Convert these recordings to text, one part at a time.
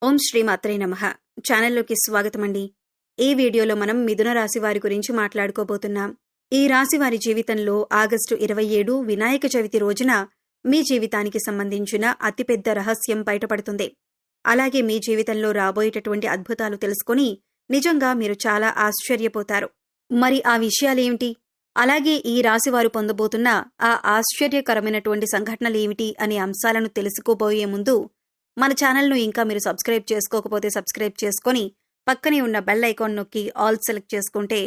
ఓం శ్రీ మాత్రే నమః. ఛానల్లోకి స్వాగతమండి. ఈ వీడియోలో మనం మిథున రాశి వారి గురించి మాట్లాడుకోబోతున్నాం. ఈ రాశి వారి జీవితంలో ఆగస్టు 27 వినాయక చవితి రోజున మీ జీవితానికి సంబంధించిన అతిపెద్ద రహస్యం బయటపడుతుంది. అలాగే మీ జీవితంలో రాబోయేటటువంటి అద్భుతాలు తెలుసుకొని నిజంగా మీరు చాలా ఆశ్చర్యపోతారు. మరి ఆ విషయాలేమిటి? అలాగే ఈ రాశి వారు పొందబోతున్న ఆ ఆశ్చర్యకరమైనటువంటి సంఘటనలేమిటి అనే అంశాలను తెలుసుకోబోయే ముందు మన ఛానల్ను ఇంకా మీరు సబ్స్క్రైబ్ చేసుకోకపోతే సబ్స్క్రైబ్ చేసుకొని పక్కనే ఉన్న బెల్ ఐకాన్ నొక్కి ఆల్ సెలెక్ట్ చేసుకుంటే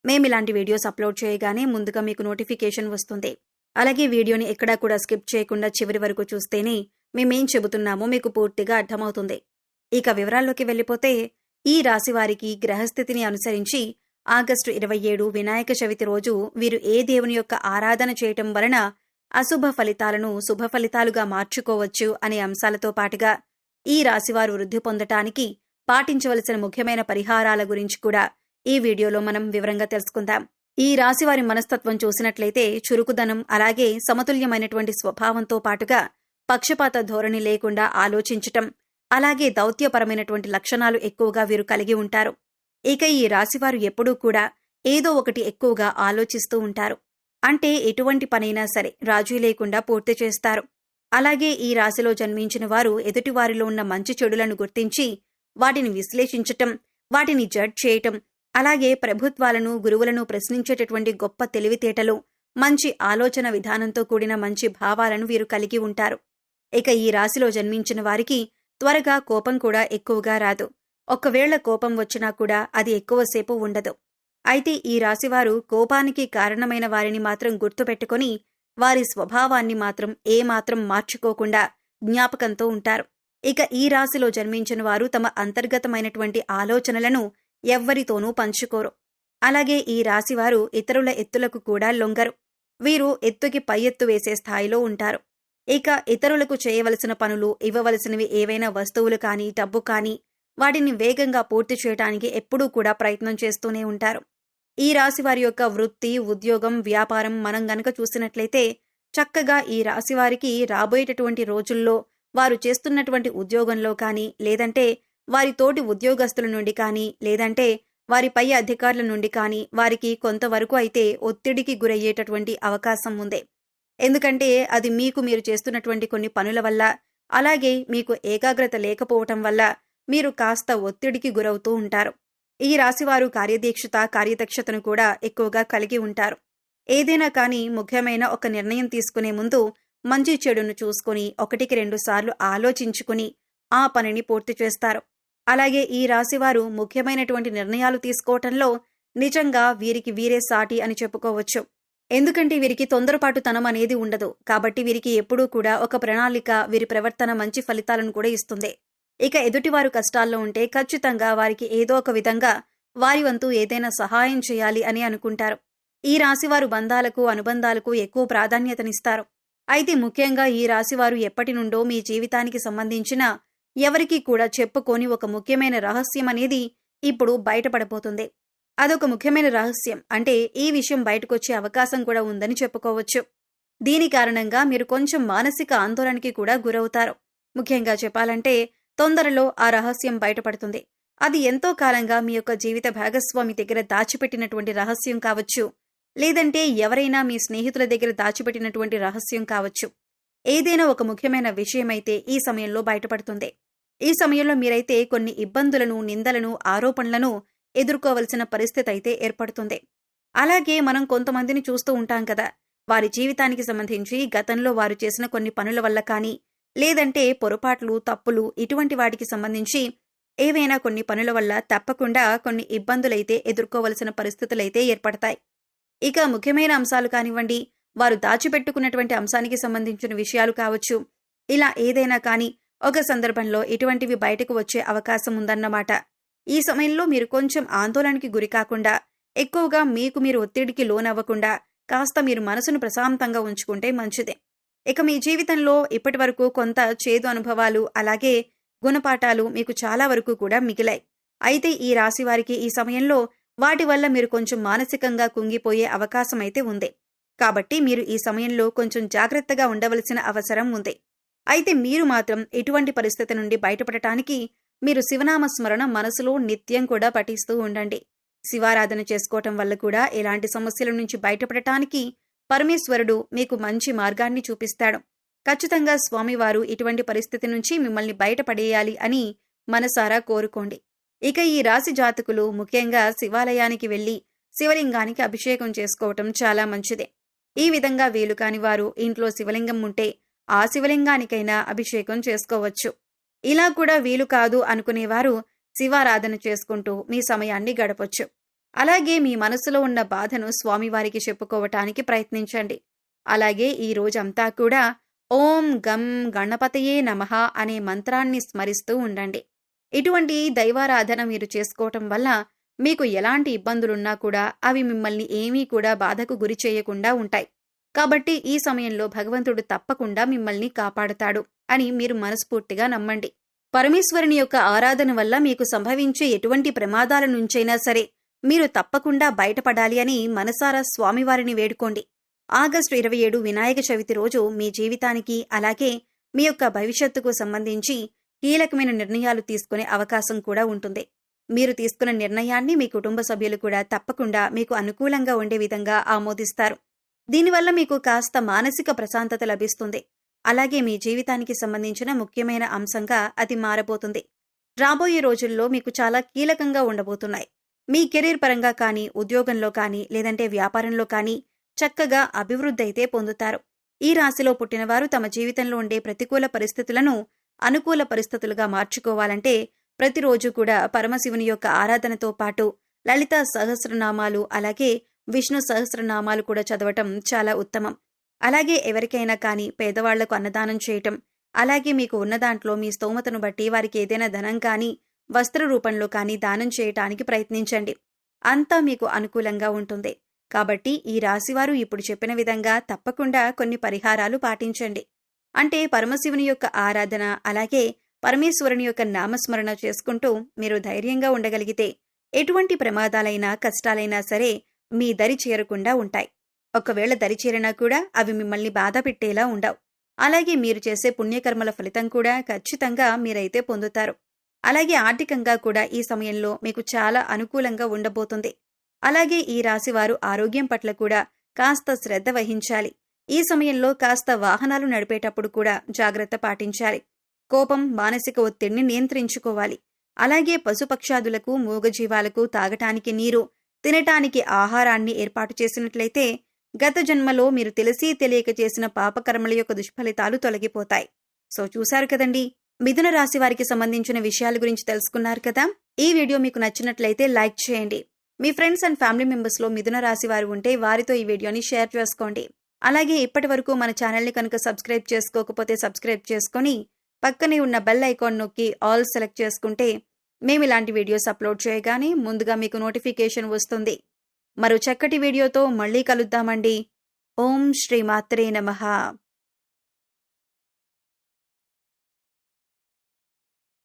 మేము ఇలాంటి వీడియోస్ అప్లోడ్ చేయగానే ముందుగా మీకు నోటిఫికేషన్ వస్తుంది. అలాగే వీడియోని ఎక్కడా కూడా స్కిప్ చేయకుండా చివరి వరకు చూస్తేనే మేమేం చెబుతున్నామో మీకు పూర్తిగా అర్థమవుతుంది. ఇక వివరాల్లోకి వెళ్ళిపోతే ఈ రాశి వారికి గ్రహస్థితిని అనుసరించి ఆగస్టు 27 వినాయక చవితి రోజు వీరు ఏ దేవుని యొక్క ఆరాధన చేయటం వలన అశుభ ఫలితాలను శుభ ఫలితాలుగా మార్చుకోవచ్చు అనే అంశాలతో పాటుగా ఈ రాశివారు వృద్ధి పొందటానికి పాటించవలసిన ముఖ్యమైన పరిహారాల గురించి కూడా ఈ వీడియోలో మనం వివరంగా తెలుసుకుందాం. ఈ రాశివారి మనస్తత్వం చూసినట్లయితే చురుకుదనం, అలాగే సమతుల్యమైనటువంటి స్వభావంతో పాటుగా పక్షపాత ధోరణి లేకుండా ఆలోచించటం, అలాగే దౌత్యపరమైనటువంటి లక్షణాలు ఎక్కువగా వీరు కలిగి ఉంటారు. ఇక ఈ రాశివారు ఎప్పుడూ కూడా ఏదో ఒకటి ఎక్కువగా ఆలోచిస్తూ ఉంటారు. అంటే ఎటువంటి పనైనా సరే రాజీ లేకుండా పూర్తి చేస్తారు. అలాగే ఈ రాశిలో జన్మించిన వారు ఎదుటివారిలో ఉన్న మంచి చెడులను గుర్తించి వాటిని విశ్లేషించటం, వాటిని జడ్జ్ చేయటం, అలాగే ప్రభుత్వాలను గురువులను ప్రశ్నించేటటువంటి గొప్ప తెలివితేటలు, మంచి ఆలోచన విధానంతో కూడిన మంచి భావాలను వీరు కలిగి ఉంటారు. ఇక ఈ రాశిలో జన్మించిన వారికి త్వరగా కోపం కూడా ఎక్కువగా రాదు. ఒకవేళ కోపం వచ్చినా కూడా అది ఎక్కువసేపు ఉండదు. అయితే ఈ రాశివారు కోపానికి కారణమైన వారిని మాత్రం గుర్తుపెట్టుకుని వారి స్వభావాన్ని మాత్రం ఏమాత్రం మార్చుకోకుండా జ్ఞాపకంతో ఉంటారు. ఇక ఈ రాశిలో జన్మించిన వారు తమ అంతర్గతమైనటువంటి ఆలోచనలను ఎవ్వరితోనూ పంచుకోరు. అలాగే ఈ రాశివారు ఇతరుల ఎత్తులకు కూడా లొంగరు. వీరు ఎత్తుకి పై ఎత్తు వేసే స్థాయిలో ఉంటారు. ఇక ఇతరులకు చేయవలసిన పనులు, ఇవ్వవలసినవి ఏవైనా వస్తువులు కానీ, డబ్బు కానీ వాటిని వేగంగా పూర్తి చేయడానికి ఎప్పుడూ కూడా ప్రయత్నం చేస్తూనే ఉంటారు. ఈ రాశివారి యొక్క వృత్తి, ఉద్యోగం, వ్యాపారం మనం గనక చూసినట్లయితే చక్కగా ఈ రాశివారికి రాబోయేటటువంటి రోజుల్లో వారు చేస్తున్నటువంటి ఉద్యోగంలో కానీ, లేదంటే వారి తోటి ఉద్యోగస్తుల నుండి కానీ, లేదంటే వారి పై అధికారుల నుండి కానీ వారికి కొంతవరకు అయితే ఒత్తిడికి గురయ్యేటటువంటి అవకాశం ఉంది. ఎందుకంటే అది మీరు చేస్తున్నటువంటి కొన్ని పనుల వల్ల, అలాగే మీకు ఏకాగ్రత లేకపోవటం వల్ల మీరు కాస్త ఒత్తిడికి గురవుతూ ఉంటారు. ఈ రాశివారు కార్యదక్షతను కూడా ఎక్కువగా కలిగి ఉంటారు. ఏదైనా కానీ ముఖ్యమైన ఒక నిర్ణయం తీసుకునే ముందు మంచి చెడును చూసుకుని 1-2 సార్లు ఆలోచించుకుని ఆ పనిని పూర్తి చేస్తారు. అలాగే ఈ రాశివారు ముఖ్యమైనటువంటి నిర్ణయాలు తీసుకోవటంలో నిజంగా వీరికి వీరే సాటి అని చెప్పుకోవచ్చు. ఎందుకంటే వీరికి తొందరపాటుతనం అనేది ఉండదు. కాబట్టి వీరికి ఎప్పుడూ కూడా ఒక ప్రణాళిక, వీరి ప్రవర్తన మంచి ఫలితాలను కూడా ఇస్తుంది. ఇక ఎదుటివారు కష్టాల్లో ఉంటే ఖచ్చితంగా వారికి ఏదో ఒక విధంగా వారి వంతు ఏదైనా సహాయం చేయాలి అని అనుకుంటారు. ఈ రాశివారు బంధాలకు, అనుబంధాలకు ఎక్కువ ప్రాధాన్యతనిస్తారు. అయితే ముఖ్యంగా ఈ రాశివారు ఎప్పటి నుండో మీ జీవితానికి సంబంధించిన ఎవరికీ కూడా చెప్పుకోని ఒక ముఖ్యమైన రహస్యం అనేది ఇప్పుడు బయటపడబోతుంది. అదొక ముఖ్యమైన రహస్యం. అంటే ఈ విషయం బయటకొచ్చే అవకాశం కూడా ఉందని చెప్పుకోవచ్చు. దీని కారణంగా మీరు కొంచెం మానసిక ఆందోళనకి కూడా గురవుతారు. ముఖ్యంగా చెప్పాలంటే తొందరలో ఆ రహస్యం బయటపడుతుంది. అది ఎంతో కాలంగా మీ యొక్క జీవిత భాగస్వామి దగ్గర దాచిపెట్టినటువంటి రహస్యం కావచ్చు, లేదంటే ఎవరైనా మీ స్నేహితుల దగ్గర దాచిపెట్టినటువంటి రహస్యం కావచ్చు. ఏదైనా ఒక ముఖ్యమైన విషయమైతే ఈ సమయంలో బయటపడుతుంది. ఈ సమయంలో మీరైతే కొన్ని ఇబ్బందులను, నిందలను, ఆరోపణలను ఎదుర్కోవలసిన పరిస్థితి అయితే ఏర్పడుతుంది. అలాగే మనం కొంతమందిని చూస్తూ ఉంటాం కదా, వారి జీవితానికి సంబంధించి గతంలో వారు చేసిన కొన్ని పనుల వల్ల కానీ, లేదంటే పొరపాట్లు, తప్పులు ఇటువంటి వాటికి సంబంధించి ఏవైనా కొన్ని పనుల వల్ల తప్పకుండా కొన్ని ఇబ్బందులైతే ఎదుర్కోవలసిన పరిస్థితులైతే ఏర్పడతాయి. ఇక ముఖ్యమైన అంశాలు కానివ్వండి, వారు దాచిపెట్టుకున్నటువంటి అంశానికి సంబంధించిన విషయాలు కావచ్చు, ఇలా ఏదైనా కానీ ఒక సందర్భంలో ఇటువంటివి బయటకు వచ్చే అవకాశం ఉందన్నమాట. ఈ సమయంలో మీరు కొంచెం ఆందోళనకి గురికాకుండా, ఎక్కువగా మీరు ఒత్తిడికి లోనవ్వకుండా కాస్త మీరు మనసును ప్రశాంతంగా ఉంచుకుంటే మంచిదే. ఇక మీ జీవితంలో ఇప్పటి వరకు కొంత చేదు అనుభవాలు, అలాగే గుణపాఠాలు మీకు చాలా వరకు కూడా మిగిలాయి. అయితే ఈ రాశి వారికి ఈ సమయంలో వాటి వల్ల మీరు కొంచెం మానసికంగా కుంగిపోయే అవకాశం అయితే ఉంది. కాబట్టి మీరు ఈ సమయంలో కొంచెం జాగ్రత్తగా ఉండవలసిన అవసరం ఉంది. అయితే మీరు మాత్రం ఇటువంటి పరిస్థితి నుండి బయటపడటానికి మీరు శివనామ స్మరణ మనసులో నిత్యం కూడా పఠిస్తూ ఉండండి. శివారాధన చేసుకోవటం వల్ల కూడా ఎలాంటి సమస్యల నుంచి బయటపడటానికి పరమేశ్వరుడు మీకు మంచి మార్గాన్ని చూపిస్తాడు. ఖచ్చితంగా స్వామివారు ఇటువంటి పరిస్థితి నుంచి మిమ్మల్ని బయటపడేయాలి అని మనసారా కోరుకోండి. ఇక ఈ రాశి జాతకులు ముఖ్యంగా శివాలయానికి వెళ్లి శివలింగానికి అభిషేకం చేసుకోవటం చాలా మంచిదే. ఈ విధంగా వీలు కాని వారు ఇంట్లో శివలింగం ఉంటే ఆ శివలింగానికైనా అభిషేకం చేసుకోవచ్చు. ఇలా కూడా వీలు కాదు అనుకునేవారు శివారాధన చేసుకుంటూ మీ సమయాన్ని గడపొచ్చు. అలాగే మీ మనసులో ఉన్న బాధను స్వామివారికి చెప్పుకోవటానికి ప్రయత్నించండి. అలాగే ఈ రోజంతా కూడా ఓం గం గణపతయే నమః అనే మంత్రాన్ని స్మరిస్తూ ఉండండి. ఇటువంటి దైవారాధన మీరు చేసుకోవటం వల్ల మీకు ఎలాంటి ఇబ్బందులున్నా కూడా అవి మిమ్మల్ని ఏమీ కూడా బాధకు గురి చేయకుండా ఉంటాయి. కాబట్టి ఈ సమయంలో భగవంతుడు తప్పకుండా మిమ్మల్ని కాపాడుతాడు అని మీరు మనస్ఫూర్తిగా నమ్మండి. పరమేశ్వరుని యొక్క ఆరాధన వల్ల మీకు సంభవించే ఎటువంటి ప్రమాదాల నుంచైనా సరే మీరు తప్పకుండా బయటపడాలి అని మనసారా స్వామివారిని వేడుకోండి. ఆగస్టు 27 వినాయక చవితి రోజు మీ జీవితానికి అలాగే మీ యొక్క భవిష్యత్తుకు సంబంధించి కీలకమైన నిర్ణయాలు తీసుకునే అవకాశం కూడా ఉంటుంది. మీరు తీసుకున్న నిర్ణయాన్ని మీ కుటుంబ సభ్యులు కూడా తప్పకుండా మీకు అనుకూలంగా ఉండే విధంగా ఆమోదిస్తారు. దీనివల్ల మీకు కాస్త మానసిక ప్రశాంతత లభిస్తుంది. అలాగే మీ జీవితానికి సంబంధించిన ముఖ్యమైన అంశంగా అది మారబోతుంది. రాబోయే రోజుల్లో మీకు చాలా కీలకంగా ఉండబోతున్నాయి. మీ కెరీర్ పరంగా కానీ, ఉద్యోగంలో కానీ, లేదంటే వ్యాపారంలో కానీ చక్కగా అభివృద్ధి అయితే పొందుతారు. ఈ రాశిలో పుట్టినవారు తమ జీవితంలో ఉండే ప్రతికూల పరిస్థితులను అనుకూల పరిస్థితులుగా మార్చుకోవాలంటే ప్రతిరోజు కూడా పరమశివుని యొక్క ఆరాధనతో పాటు లలిత సహస్రనామాలు అలాగే విష్ణు సహస్రనామాలు కూడా చదవటం చాలా ఉత్తమం. అలాగే ఎవరికైనా కానీ పేదవాళ్లకు అన్నదానం చేయటం, అలాగే మీకు ఉన్న దాంట్లో మీ స్తోమతను బట్టి వారికి ఏదైనా ధనం కానీ వస్త్ర రూపంలో కానీ దానం చేయటానికి ప్రయత్నించండి. అంతా మీకు అనుకూలంగా ఉంటుంది. కాబట్టి ఈ రాశివారు ఇప్పుడు చెప్పిన విధంగా తప్పకుండా కొన్ని పరిహారాలు పాటించండి. అంటే పరమశివుని యొక్క ఆరాధన అలాగే పరమేశ్వరుని యొక్క నామస్మరణ చేసుకుంటూ మీరు ధైర్యంగా ఉండగలిగితే ఎటువంటి ప్రమాదాలైనా కష్టాలైనా సరే మీ దరి చేరకుండా ఉంటాయి. ఒకవేళ దరి చేరినా కూడా అవి మిమ్మల్ని బాధ పెట్టేలా ఉండవు. అలాగే మీరు చేసే పుణ్యకర్మల ఫలితం కూడా ఖచ్చితంగా మీరైతే పొందుతారు. అలాగే ఆర్థికంగా కూడా ఈ సమయంలో మీకు చాలా అనుకూలంగా ఉండబోతుంది. అలాగే ఈ రాశివారు ఆరోగ్యం పట్ల కూడా కాస్త శ్రద్ధ వహించాలి. ఈ సమయంలో కాస్త వాహనాలు నడిపేటప్పుడు కూడా జాగ్రత్త పాటించాలి. కోపం, మానసిక ఒత్తిడిని నియంత్రించుకోవాలి. అలాగే పశుపక్షాదులకు, మూగజీవాలకు తాగటానికి నీరు, తినటానికి ఆహారాన్ని ఏర్పాటు చేసినట్లయితే గత జన్మలో మీరు తెలిసి తెలియక చేసిన పాపకర్మల యొక్క దుష్ఫలితాలు తొలగిపోతాయి. సో చూశారు కదండి, మిథున రాశి వారికి సంబంధించిన విషయాల గురించి తెలుసుకున్నారు కదా. ఈ వీడియో మీకు నచ్చినట్లయితే లైక్ చేయండి. మీ ఫ్రెండ్స్ అండ్ ఫ్యామిలీ మెంబర్స్లో మిథున రాశి వారు ఉంటే వారితో ఈ వీడియోని షేర్ చేసుకోండి. అలాగే ఇప్పటి వరకు మన ఛానల్ని కనుక సబ్స్క్రైబ్ చేసుకోకపోతే సబ్స్క్రైబ్ చేసుకొని పక్కనే ఉన్న బెల్ ఐకాన్ నొక్కి ఆల్ సెలెక్ట్ చేసుకుంటే మేము ఇలాంటి వీడియోస్ అప్లోడ్ చేయగానే ముందుగా మీకు నోటిఫికేషన్ వస్తుంది. మరో చక్కటి వీడియోతో మళ్ళీ కలుద్దామండి. ఓం శ్రీ మాత్రే నమః.